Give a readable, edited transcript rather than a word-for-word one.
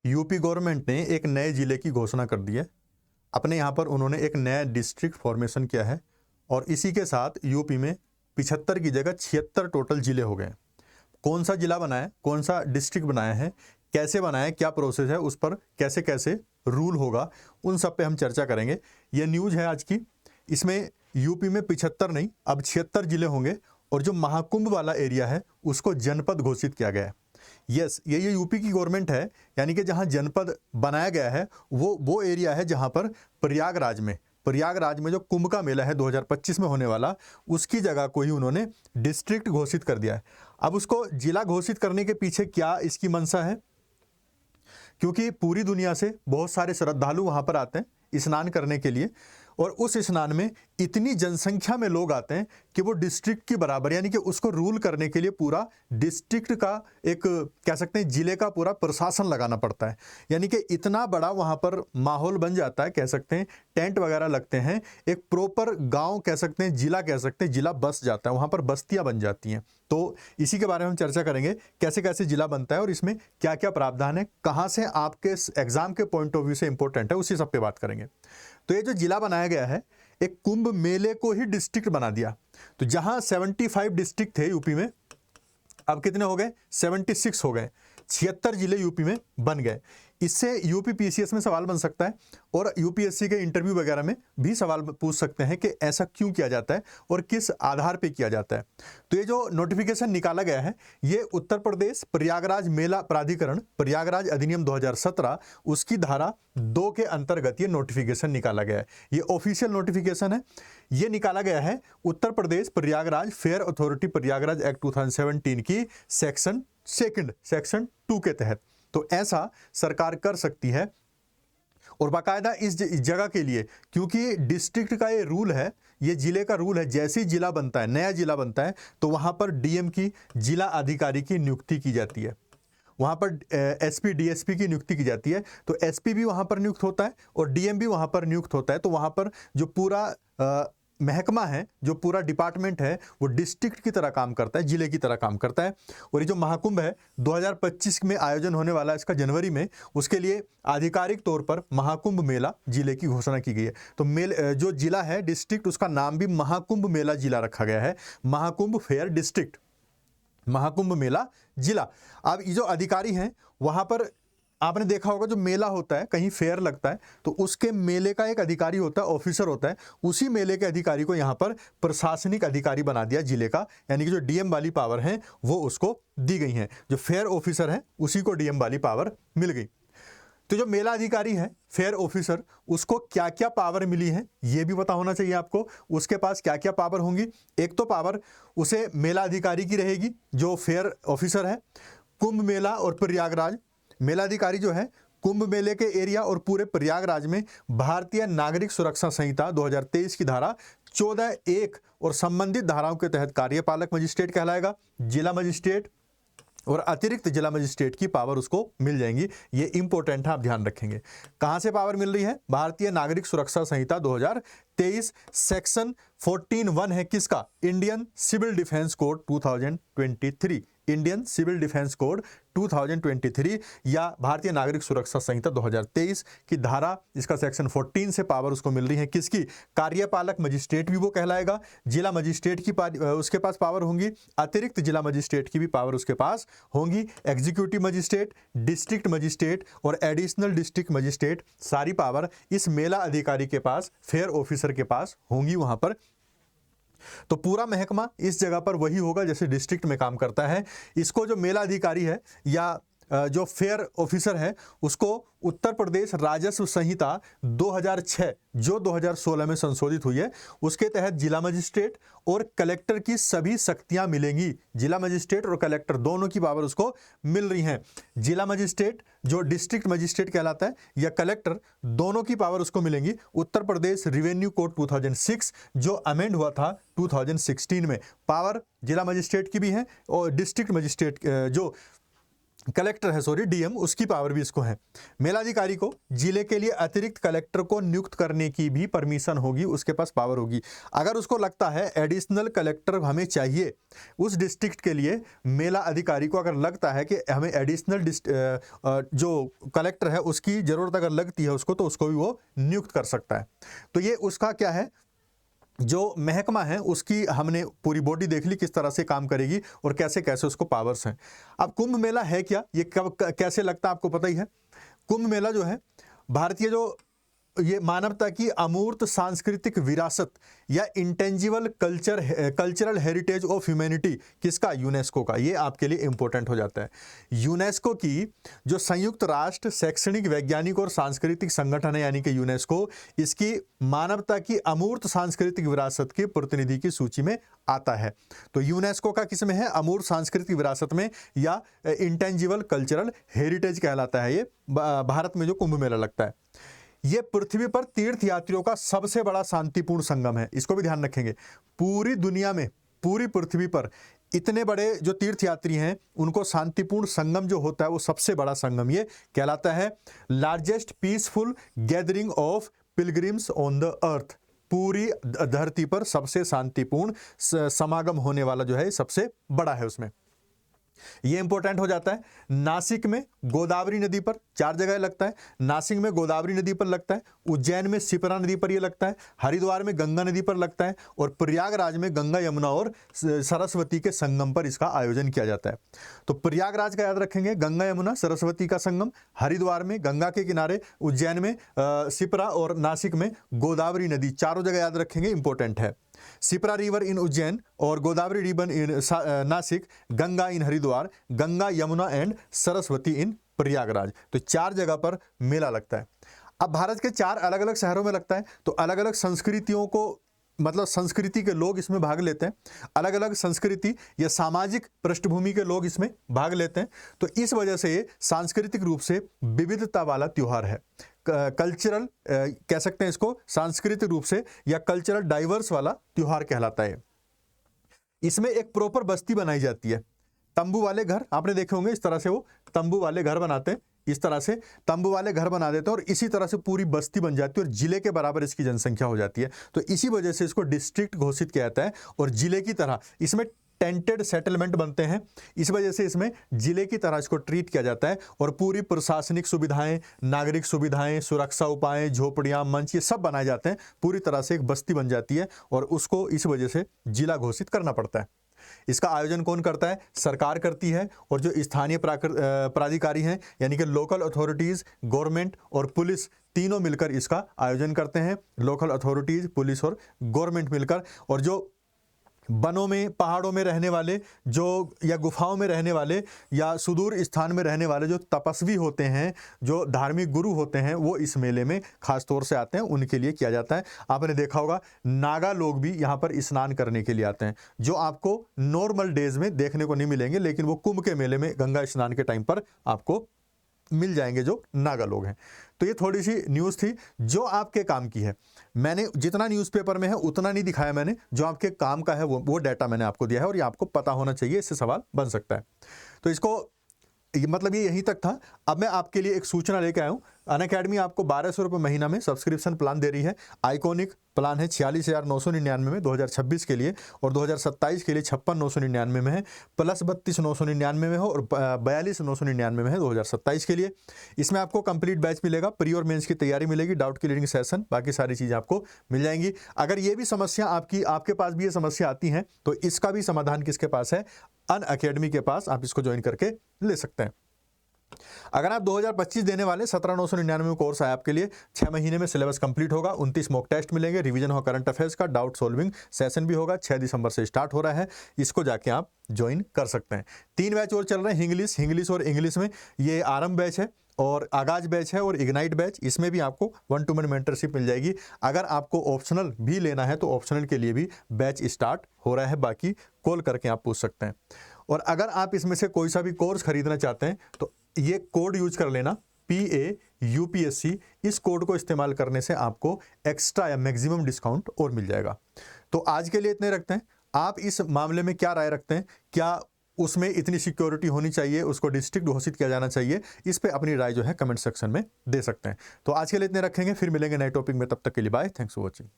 UP government ने एक नए ज़िले की घोषणा कर दी है। अपने यहाँ पर उन्होंने एक नया डिस्ट्रिक्ट फॉर्मेशन किया है और इसी के साथ यूपी में 75 की जगह 76 टोटल ज़िले हो गए। कौन सा ज़िला बनाया, कौन सा डिस्ट्रिक्ट बनाया है, कैसे बनाया, क्या प्रोसेस है, उस पर कैसे कैसे रूल होगा, उन सब पे हम चर्चा करेंगे। ये न्यूज़ है आज की। इसमें यूपी में 75 नहीं, अब 76 ज़िले होंगे और जो महाकुंभ वाला एरिया है उसको जनपद घोषित किया गया है। यस, ये यूपी की गवर्नमेंट है, यानी कि जहां जनपद बनाया गया है वो एरिया है जहां पर प्रयागराज में जो कुंभ का मेला है 2025 में होने वाला, उसकी जगह को ही उन्होंने डिस्ट्रिक्ट घोषित कर दिया है। अब उसको जिला घोषित करने के पीछे क्या इसकी मंशा है, क्योंकि पूरी दुनिया से बहुत सारे श्रद्धालु वहां पर आते हैं स्नान करने के लिए और उस स्नान में इतनी जनसंख्या में लोग आते हैं कि वो डिस्ट्रिक्ट की बराबर, यानी कि उसको रूल करने के लिए पूरा डिस्ट्रिक्ट का एक कह सकते हैं जिले का पूरा प्रशासन लगाना पड़ता है। यानी कि इतना बड़ा वहाँ पर माहौल बन जाता है, कह सकते हैं टेंट वगैरह लगते हैं, एक प्रॉपर गांव कह सकते हैं, जिला कह सकते हैं, जिला बस जाता है, वहाँ पर बस्तियाँ बन जाती हैं। तो इसी के बारे में हम चर्चा करेंगे, कैसे कैसे जिला बनता है और इसमें क्या क्या प्रावधान है, कहाँ से आपके एग्जाम के पॉइंट ऑफ व्यू से इंपॉर्टेंट है, उसी सब पे बात करेंगे। तो ये जो जिला बनाया गया है, एक कुंभ मेले को ही डिस्ट्रिक्ट बना दिया। तो जहां 75 डिस्ट्रिक्ट थे यूपी में, अब कितने हो गए, 76 हो गए, 76 जिले यूपी में बन गए। इससे यूपी पीसीएस में सवाल बन सकता है और यूपीएससी के इंटरव्यू वगैरह में भी सवाल पूछ सकते हैं कि ऐसा क्यों किया जाता है और किस आधार पे किया जाता है। तो ये जो नोटिफिकेशन निकाला गया है, ये उत्तर प्रदेश प्रयागराज मेला प्राधिकरण प्रयागराज अधिनियम 2017 उसकी धारा 2 के अंतर्गत ये नोटिफिकेशन निकाला गया है। ये ऑफिशियल नोटिफिकेशन है। ये निकाला गया है Uttar Pradesh Prayagraj fair authority Prayagraj act 2017 की सेक्शन 2 के तहत। तो ऐसा सरकार कर सकती है और बाकायदा इस जगह के लिए, क्योंकि डिस्ट्रिक्ट का ये रूल है, ये जिले का रूल है, जैसे ही जिला बनता है, नया जिला बनता है, तो वहां पर डीएम की, जिला अधिकारी की नियुक्ति की जाती है, वहां पर एसपी डीएसपी की नियुक्ति की जाती है। तो एसपी भी वहां पर नियुक्त होता है और डीएम भी वहां पर नियुक्त होता है। तो वहां पर जो पूरा महकमा है, जो पूरा डिपार्टमेंट है, वो डिस्ट्रिक्ट की तरह काम करता है, जिले की तरह काम करता है। और ये जो महाकुंभ है 2025 में आयोजन होने वाला है, इसका जनवरी में, उसके लिए आधिकारिक तौर पर महाकुंभ मेला जिले की घोषणा की गई है। तो जो जिला है डिस्ट्रिक्ट, उसका नाम भी महाकुंभ मेला जिला रखा गया है, महाकुंभ फेयर डिस्ट्रिक्ट, महाकुंभ मेला जिला। अब ये जो अधिकारी हैं वहां पर आपने देखा होगा, जो मेला होता है, कहीं फेयर लगता है, तो उसके मेले का एक अधिकारी होता है, ऑफिसर होता है, उसी मेले के अधिकारी को यहाँ पर प्रशासनिक अधिकारी बना दिया जिले का, यानी कि जो डीएम वाली पावर है वो उसको दी गई है। जो फेयर ऑफिसर है उसी को डीएम वाली पावर मिल गई। तो जो मेला अधिकारी है, फेयर ऑफिसर, उसको क्या क्या पावर मिली है ये भी पता होना चाहिए आपको। उसके पास क्या क्या पावर होंगी। एक तो पावर उसे मेला अधिकारी की रहेगी, जो फेयर ऑफिसर है। कुंभ मेला और प्रयागराज, मेला अधिकारी जो है कुंभ मेले के एरिया और पूरे प्रयागराज में भारतीय नागरिक सुरक्षा संहिता 2023 की धारा 14(1) और संबंधित धाराओं के तहत कार्यपालक मजिस्ट्रेट कहलाएगा। जिला मजिस्ट्रेट और अतिरिक्त जिला मजिस्ट्रेट की पावर उसको मिल जाएंगी। ये इंपॉर्टेंट है, आप ध्यान रखेंगे। कहां से पावर मिल रही है? भारतीय नागरिक सुरक्षा संहिता 2023 सेक्शन 14(1) है किसका? Indian civil defence code 2023, Indian civil defence code 2023 या भारतीय नागरिक सुरक्षा संहिता 2023 की धारा, इसका सेक्शन 14 से पावर उसको मिल रही है। किसकी? कार्यपालक मजिस्ट्रेट भी वो कहलाएगा। जिला मजिस्ट्रेट की उसके पास पावर होंगी, अतिरिक्त जिला मजिस्ट्रेट की भी पावर उसके पास होंगी। एग्जीक्यूटिव मजिस्ट्रेट, डिस्ट्रिक्ट मजिस्ट्रेट और एडिशनल डिस्ट्रिक्ट मजिस्ट्रेट, सारी पावर इस मेला अधिकारी के पास, फेयर ऑफिसर के पास होंगी वहां पर। तो पूरा महकमा इस जगह पर वही होगा जैसे डिस्ट्रिक्ट में काम करता है। इसको जो मेला अधिकारी है या जो फेयर ऑफिसर है, उसको उत्तर प्रदेश राजस्व संहिता 2006 जो 2016 में संशोधित हुई है, उसके तहत जिला मजिस्ट्रेट और कलेक्टर की सभी शक्तियां मिलेंगी। जिला मजिस्ट्रेट और कलेक्टर दोनों की पावर उसको मिल रही हैं। जिला मजिस्ट्रेट जो डिस्ट्रिक्ट मजिस्ट्रेट कहलाता है या कलेक्टर, दोनों की पावर उसको मिलेंगी। उत्तर प्रदेश रिवेन्यू कोड 2006 जो अमेंड हुआ था 2016 में, पावर जिला मजिस्ट्रेट की भी है और डिस्ट्रिक्ट मजिस्ट्रेट जो कलेक्टर है, सॉरी डीएम, उसकी पावर भी इसको है। मेलाधिकारी को जिले के लिए अतिरिक्त कलेक्टर को नियुक्त करने की भी परमिशन होगी, उसके पास पावर होगी। अगर उसको लगता है एडिशनल कलेक्टर हमें चाहिए उस डिस्ट्रिक्ट के लिए, मेला अधिकारी को अगर लगता है कि हमें एडिशनल जो कलेक्टर है उसकी ज़रूरत अगर लगती है उसको, तो उसको भी वो नियुक्त कर सकता है। तो ये उसका क्या है, जो महकमा है उसकी हमने पूरी बॉडी देख ली, किस तरह से काम करेगी और कैसे कैसे उसको पावर्स हैं। अब कुंभ मेला है क्या, ये कब कैसे लगता है आपको पता ही है। कुंभ मेला जो है भारतीय जो ये मानवता की अमूर्त सांस्कृतिक विरासत या intangible cultural heritage of humanity, किसका, यूनेस्को का, ये आपके लिए इंपॉर्टेंट हो जाता है। यूनेस्को की जो संयुक्त राष्ट्र शैक्षणिक, वैज्ञानिक और सांस्कृतिक संगठन है यानी कि यूनेस्को, इसकी मानवता की अमूर्त सांस्कृतिक विरासत के प्रतिनिधि की सूची में आता है। तो यूनेस्को का किस में है, अमूर्त सांस्कृतिक विरासत में, या इंटेंजिबल कल्चरल हेरिटेज कहलाता है ये भारत में जो कुंभ मेला लगता है। ये पृथ्वी पर तीर्थयात्रियों का सबसे बड़ा शांतिपूर्ण संगम है, इसको भी ध्यान रखेंगे। पूरी दुनिया में, पूरी पृथ्वी पर इतने बड़े जो तीर्थयात्री हैं उनको शांतिपूर्ण संगम जो होता है वो सबसे बड़ा संगम ये कहलाता है। Largest peaceful gathering of pilgrims on the earth, पूरी धरती पर सबसे शांतिपूर्ण समागम होने वाला जो है सबसे बड़ा है उसमें। ये इंपॉर्टेंट हो जाता है। नासिक में गोदावरी नदी पर 4 जगह लगता है। नासिक में गोदावरी नदी पर लगता है, उज्जैन में शिप्रा नदी पर ये लगता है, हरिद्वार में गंगा नदी पर लगता है और प्रयागराज में गंगा, यमुना और सरस्वती के संगम पर इसका आयोजन किया जाता है। तो प्रयागराज का याद रखेंगे, गंगा यमुना सरस्वती का संगम, हरिद्वार में गंगा के किनारे, उज्जैन में शिप्रा और नासिक में गोदावरी नदी, चारों जगह याद रखेंगे, इंपॉर्टेंट है। शिप्रा रिवर इन उज्जैन और Godavari river in Nashik, Ganga in Haridwar, Ganga, Yamuna and Saraswati in Prayagraj. तो 4 जगह पर मेला लगता है। अब भारत के 4 अलग अलग शहरों में लगता है, तो अलग अलग संस्कृतियों को, मतलब संस्कृति के लोग इसमें भाग लेते हैं, अलग अलग संस्कृति या सामाजिक पृष्ठभूमि के लोग इसमें भाग लेते हैं। तो इस वजह से ये सांस्कृतिक रूप से विविधता वाला त्योहार है। कल्चरल कह सकते हैं इसको, सांस्कृतिक रूप से या कल्चरल डाइवर्स वाला त्योहार कहलाता है। इसमें एक प्रॉपर बस्ती बनाई जाती है, तंबू वाले घर आपने देखे होंगे, इस तरह से वो तंबू वाले घर बनाते हैं, इस तरह से तंबू वाले घर बना देते हैं और इसी तरह से पूरी बस्ती बन जाती है और जिले के बराबर इसकी जनसंख्या हो जाती है। तो इसी वजह से इसको डिस्ट्रिक्ट घोषित किया जाता है और जिले की तरह इसमें टेंटेड सेटलमेंट बनते हैं, इस वजह से इसमें जिले की तरह इसको ट्रीट किया जाता है और पूरी प्रशासनिक सुविधाएं, नागरिक सुविधाएं, सुरक्षा उपाय, झोपड़ियां, मंच, ये सब बनाए जाते हैं। पूरी तरह से एक बस्ती बन जाती है और उसको इस वजह से जिला घोषित करना पड़ता है। इसका आयोजन कौन करता है, सरकार करती है और जो स्थानीय प्राधिकारी हैं यानी कि लोकल अथॉरिटीज़, गवर्नमेंट और पुलिस, तीनों मिलकर इसका आयोजन करते हैं। लोकल अथॉरिटीज़, पुलिस और गवर्नमेंट मिलकर। और जो वनों में, पहाड़ों में रहने वाले जो, या गुफाओं में रहने वाले या सुदूर स्थान में रहने वाले जो तपस्वी होते हैं, जो धार्मिक गुरु होते हैं, वो इस मेले में खास तौर से आते हैं, उनके लिए किया जाता है। आपने देखा होगा नागा लोग भी यहाँ पर स्नान करने के लिए आते हैं, जो आपको नॉर्मल डेज में देखने को नहीं मिलेंगे, लेकिन वो कुंभ के मेले में गंगा स्नान के टाइम पर आपको मिल जाएंगे जो नागा लोग हैं। तो ये थोड़ी सी न्यूज़ थी जो आपके काम की है। मैंने जितना न्यूज़पेपर में है उतना नहीं दिखाया मैंने, जो आपके काम का है वो डाटा मैंने आपको दिया है और ये आपको पता होना चाहिए, इससे सवाल बन सकता है। तो इसको मतलब ये यहीं तक था। अब मैं आपके लिए एक सूचना लेके आया हूँ। अनअकैडमी आपको 1200 रुपये महीना में सब्सक्रिप्शन प्लान दे रही है। आइकॉनिक प्लान है 46,999 में 2026 के लिए और 2027 के लिए 56,999 में है, प्लस 32,999 में हो और 42,999 में है 2027 के लिए। इसमें आपको कंप्लीट बैच मिलेगा, प्री और मेंस की तैयारी मिलेगी, डाउट क्लियरिंग सेशन, बाकी सारी चीज़ें आपको मिल जाएंगी। अगर ये भी समस्या आपके पास भी ये समस्या आती हैं तो इसका भी समाधान किसके पास है, अनअकैडमी के पास। आप इसको ज्वाइन करके ले सकते हैं। अगर आप 2025 देने वाले 17,999 में कोर्स है आपके लिए, 6 महीने में सिलेबस कंप्लीट होगा, 29 मॉक टेस्ट मिलेंगे, रिवीजन होगा करंट अफेयर्स का, डाउट सॉल्विंग सेशन भी होगा, 6 दिसंबर से स्टार्ट हो रहा है। इसको जाके आप ज्वाइन कर सकते हैं। 3 बैच और चल रहे हैं, इंग्लिश और इंग्लिश में ये आरंभ बैच है और आगाज बैच है और इग्नाइट बैच। इसमें भी आपको 1-to-1 मेंटरशिप मिल जाएगी। अगर आपको ऑप्शनल भी लेना है तो ऑप्शनल के लिए भी बैच स्टार्ट हो रहा है, बाकी कॉल करके आप पूछ सकते हैं। और अगर आप इसमें से कोई सा भी कोर्स खरीदना चाहते हैं तो ये कोड यूज कर लेना, PAUPSC। इस कोड को इस्तेमाल करने से आपको एक्स्ट्रा या मैक्सिमम डिस्काउंट और मिल जाएगा। तो आज के लिए इतने रखते हैं। आप इस मामले में क्या राय रखते हैं? क्या उसमें इतनी सिक्योरिटी होनी चाहिए, उसको डिस्ट्रिक्ट घोषित किया जाना चाहिए। इस पे अपनी राय जो है कमेंट सेक्शन में दे सकते हैं। तो आज के लिए इतने रखेंगे, फिर मिलेंगे नए टॉपिक में, तब तक के लिए बाय, थैंक्स फॉर वॉचिंग।